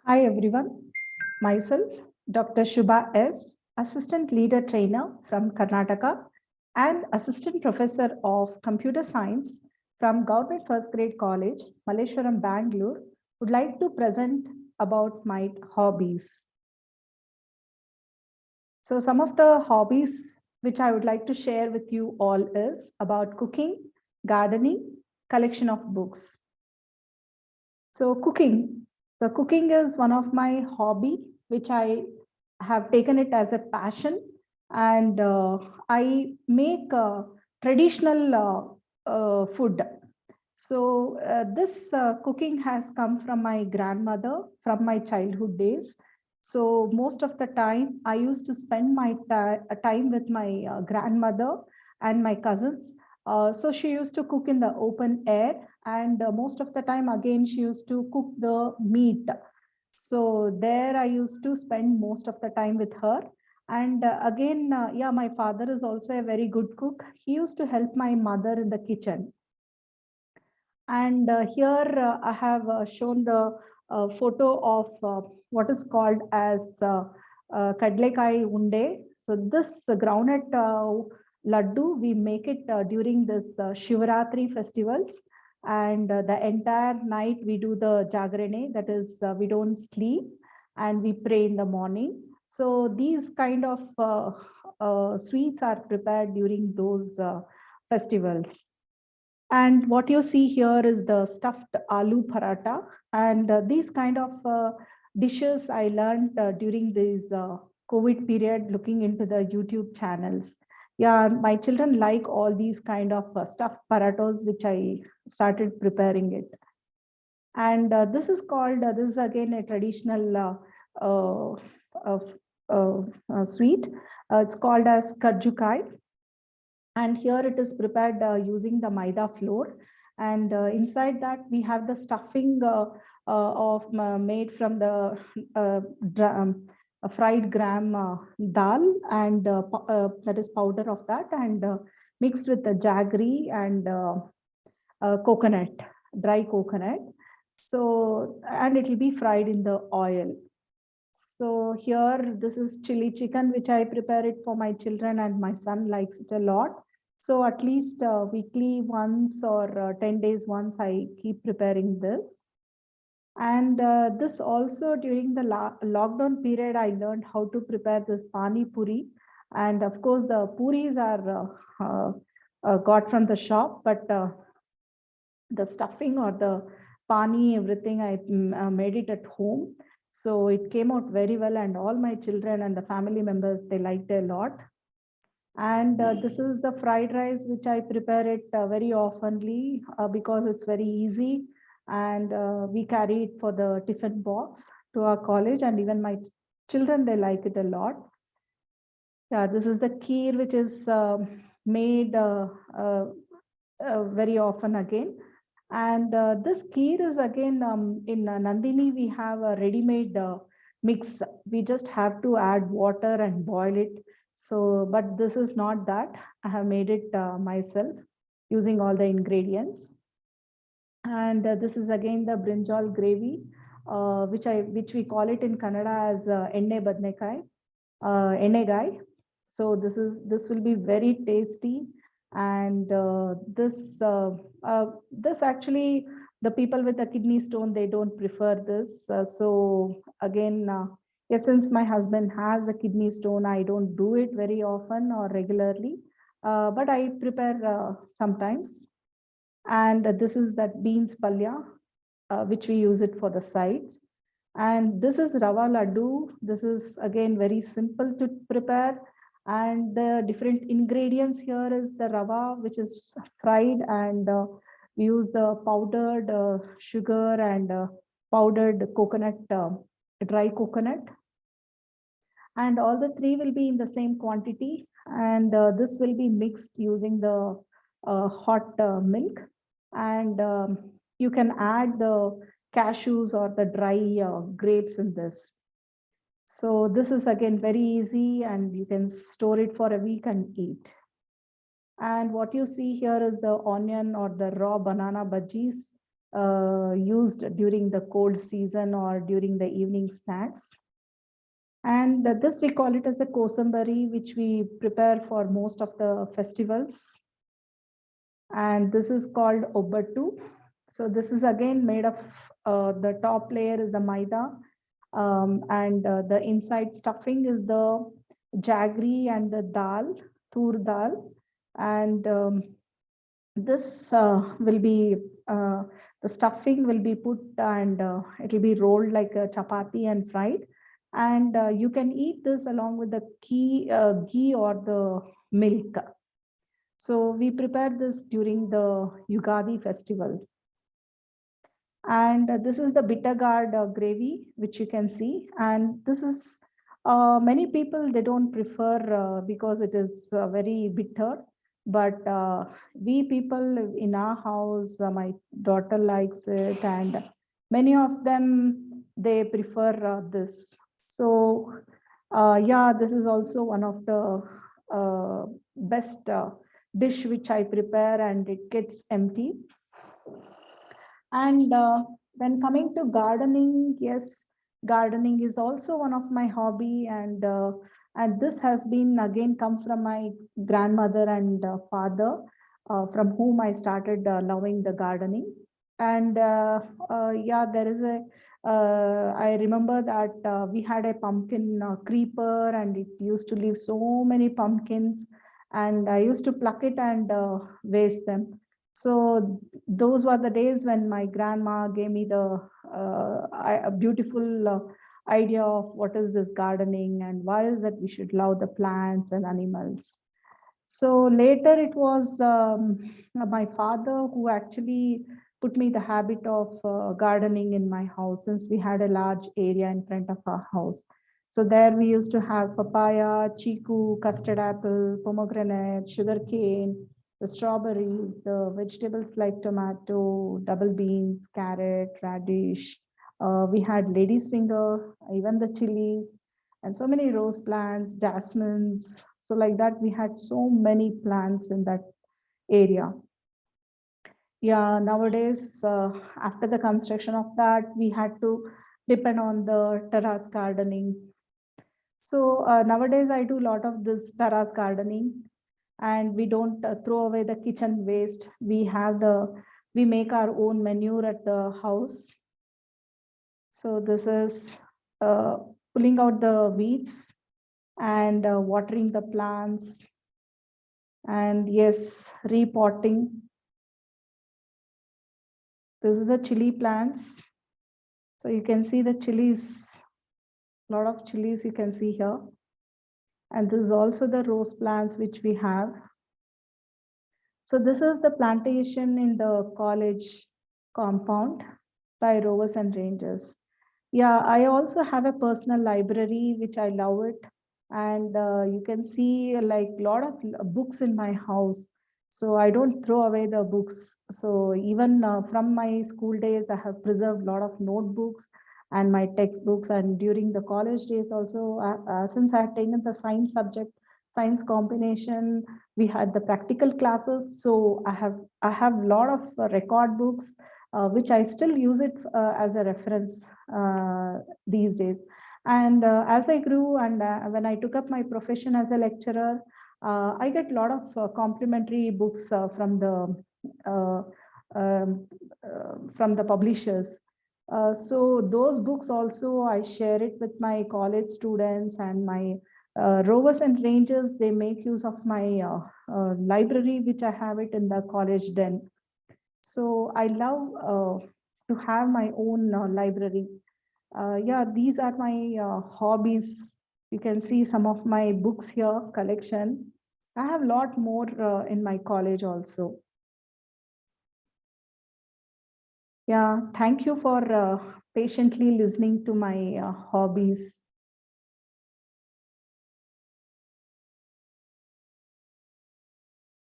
Hi everyone, myself Dr. Shubha S, Assistant Leader Trainer from Karnataka and Assistant Professor of Computer Science from Government First Grade College, Malleshwaram, Bangalore, would like to present about my hobbies. So some of the hobbies which I would like to share with you all is about cooking, gardening, collection of books. So cooking, the cooking is one of my hobby, which I have taken it as a passion, and I make traditional food. So this cooking has come from my grandmother from my childhood days. So most of the time, I used to spend my time with my grandmother and my cousins. So she used to cook in the open air, and most of the time, again, she used to cook the meat. So there I used to spend most of the time with her. And again, yeah, my father is also a very good cook. He used to help my mother in the kitchen. And here I have shown the photo of what is called as Kadlekai Unde. So this groundnut laddu, we make it during this Shivaratri festivals. And the entire night we do the Jagrane, that is, we don't sleep and we pray in the morning. So these kind of sweets are prepared during those festivals. And what you see here is the stuffed aloo paratha. And these kind of dishes I learned during this COVID period, looking into the YouTube channels. Yeah, my children like all these kind of stuffed parathas, which I started preparing it. And this is called, this is again a traditional of, sweet. It's called as karjukai, and here it is prepared using the maida flour, and inside that we have the stuffing of made from the fried gram dal, and that is powder of that, and mixed with the jaggery and coconut, dry coconut. So, and it will be fried in the oil. So here, this is chili chicken, which I prepare it for my children, and my son likes it a lot. So at least weekly once or 10 days once, I keep preparing this. And this also during the lockdown period, I learned how to prepare this pani puri. And of course, the puris are got from the shop, but the stuffing or the pani, everything, I made it at home. So it came out very well, and all my children and the family members, they liked it a lot. And this is the fried rice, which I prepare it very oftenly because it's very easy. And we carry it for the tiffin box to our college, and even my children, they like it a lot. Yeah, this is the kheer, which is made very often again. And this kheer is again in Nandini, we have a ready-made mix. We just have to add water and boil it. So, but this is not that. I have made it myself using all the ingredients. And this is again the brinjal gravy, which we call it in Kannada as enne badnekai, enegai. So this will be very tasty, and this actually, the people with a kidney stone, they don't prefer this. So again, yeah, since my husband has a kidney stone, I don't do it very often or regularly, but I prepare sometimes. And this is that beans palya, which we use it for the sides. And this is rava laddu. This is again very simple to prepare. And the different ingredients here is the rava, which is fried, and we use the powdered sugar and powdered coconut, dry coconut. And all the three will be in the same quantity. And this will be mixed using the hot milk. And you can add the cashews or the dry grapes in this. So this is again very easy, and you can store it for a week and eat. And what you see here is the onion or the raw banana bhajis. used during the cold season or during the evening snacks. And this we call it as a kosambari, which we prepare for most of the festivals. And this is called obbatu. So this is again made of the top layer is the maida, and the inside stuffing is the jaggery and the dal, tur dal, and this will be the stuffing will be put and it will be rolled like a chapati and fried, and you can eat this along with the ghee or the milk. So we prepare this during the Yugadi festival. And this is the bitter gourd gravy, which you can see. And this is many people, they don't prefer because it is very bitter. But we people in our house, my daughter likes it, and many of them, they prefer this. So yeah, this is also one of the best dish which I prepare, and it gets empty. And when coming to gardening, yes, gardening is also one of my hobby, and this has been again come from my grandmother and father, from whom I started loving the gardening. And yeah, there is a I remember that we had a pumpkin creeper, and it used to leave so many pumpkins, and I used to pluck it and waste them. So those were the days when my grandma gave me the a beautiful idea of what is this gardening and why is that we should love the plants and animals. So later it was my father who actually put me the habit of gardening in my house, since we had a large area in front of our house. So there we used to have papaya, chiku, custard apple, pomegranate, sugarcane, the strawberries, the vegetables like tomato, double beans, carrot, radish. We had lady's finger, even the chilies, and so many rose plants, jasmines. So like that, we had so many plants in that area. Yeah, nowadays, after the construction of that, we had to depend on the terrace gardening. So nowadays, I do a lot of this terrace gardening, and we don't throw away the kitchen waste. We make our own manure at the house. So this is pulling out the weeds and watering the plants, and yes, repotting. This is the chili plants. So you can see the chilies, a lot of chilies you can see here. And this is also the rose plants which we have. So this is the plantation in the college compound by Rovers and Rangers. Yeah, I also have a personal library, which I love it. And you can see like a lot of books in my house. So I don't throw away the books. So even from my school days, I have preserved a lot of notebooks and my textbooks. And during the college days also, since I had taken the science subject, science combination, we had the practical classes. So I have a lot of record books, which I still use it as a reference these days. And as I grew and when I took up my profession as a lecturer, I get a lot of complimentary books uh, from the publishers. So those books also I share it with my college students, and my Rovers and Rangers, they make use of my library, which I have it in the college den. So I love to have my own library. Yeah, these are my hobbies. You can see some of my books here, collection. I have a lot more in my college also. Yeah, thank you for patiently listening to my hobbies.